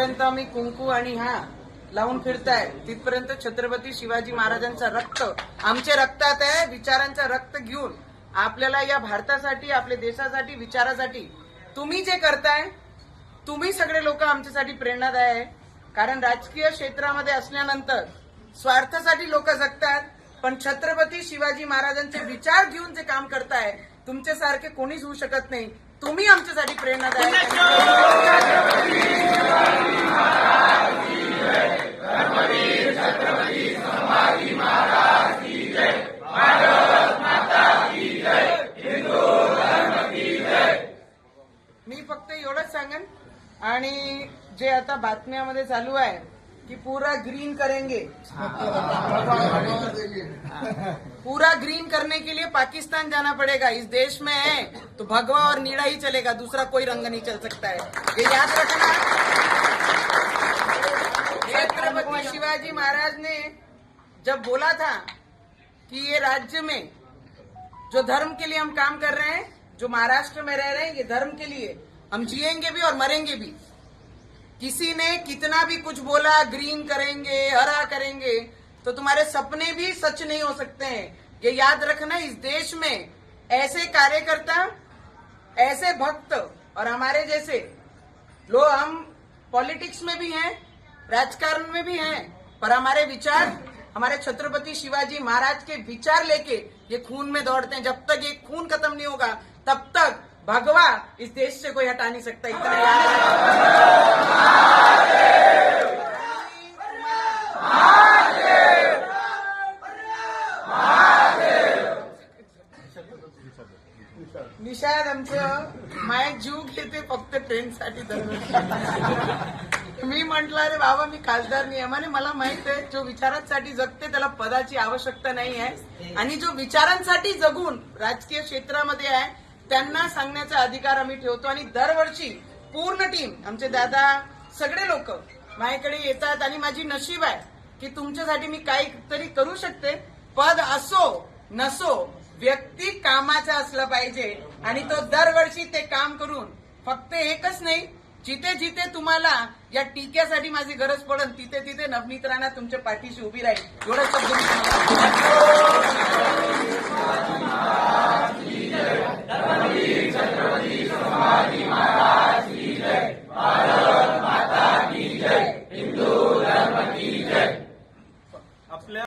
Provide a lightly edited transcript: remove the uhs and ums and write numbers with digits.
जिथपर्यंत आम्ही कुंकू आणि हा लावून फिरताय तिथपर्यंत छत्रपती शिवाजी महाराजांचं रक्त आमच्या रक्तात आहे. विचारांचं रक्त घेऊन आपल्याला या भारतासाठी, आपल्या देशासाठी, विचारासाठी तुम्ही जे करताय, तुम्ही सगळे लोक आमच्यासाठी प्रेरणादायी आहे. कारण राजकीय क्षेत्रामध्ये असल्यानंतर स्वार्थासाठी लोक जगतात, पण छत्रपती शिवाजी महाराजांचे विचार घेऊन जे काम करताय तुमच्यासारखे कोणीच होऊ शकत नाही. तुम्ही आमच्यासाठी प्रेरणादायी मी फक्त एवढंच सांगेन. आणि जे आता बातम्यामध्ये चालू आहे की पूरा ग्रीन करेंगे, पूरा ग्रीन करने के लिए पाकिस्तान जाना पड़ेगा. इस देश में है तो भगवा और नीला ही चलेगा, दूसरा कोई रंग नहीं चल सकता है. ये याद रखना. छत्रपति शिवाजी महाराज ने जब बोला था कि ये राज्य में जो धर्म के लिए हम काम कर रहे हैं, जो महाराष्ट्र में रह रहे हैं, ये धर्म के लिए हम जिएंगे भी और मरेंगे भी. किसी ने कितना भी कुछ बोला, ग्रीन करेंगे, हरा करेंगे, तो तुम्हारे सपने भी सच नहीं हो सकते हैं. ये याद रखना. इस देश में ऐसे कार्यकर्ता, ऐसे भक्त और हमारे जैसे लोग, हम पॉलिटिक्स में भी हैं, राजकारण में भी हैं, पर हमारे विचार, हमारे छत्रपति शिवाजी महाराज के विचार लेके ये खून में दौड़ते हैं. जब तक ये खून खत्म नहीं होगा तब तक भगवा इस देश से कोई हटा नहीं सकता. इतना याद निषाद आमचं माय जीव घेते फक्त ट्रेनसाठी दरवर्षी. मी म्हंटल अरे बाबा मी खासदार नाही आहे. म्हणे मला माहित आहे जो विचारांसाठी जगते त्याला पदाची आवश्यकता नाही आहे, आणि जो विचारांसाठी जगून राजकीय क्षेत्रामध्ये आहे त्यांना सांगण्याचा अधिकार आम्ही ठेवतो. आणि दरवर्षी पूर्ण टीम, आमचे दादा, सगळे लोक माझ्याकडे येतात. आणि माझी नशीब आहे की तुमच्यासाठी मी काहीतरी करू शकते. पद असो नसो, व्यक्ती कामाचा असला पाहिजे. आणि तो दरवर्षी ते काम करून फक्त एकच नाही, जिथे जिथे तुम्हाला या टीक्यासाठी माझी गरज पडेल तिथे तिथे नवनीत राणा तुमच्या पाठीशी उभी राहील. एवढं शब्द आपल्या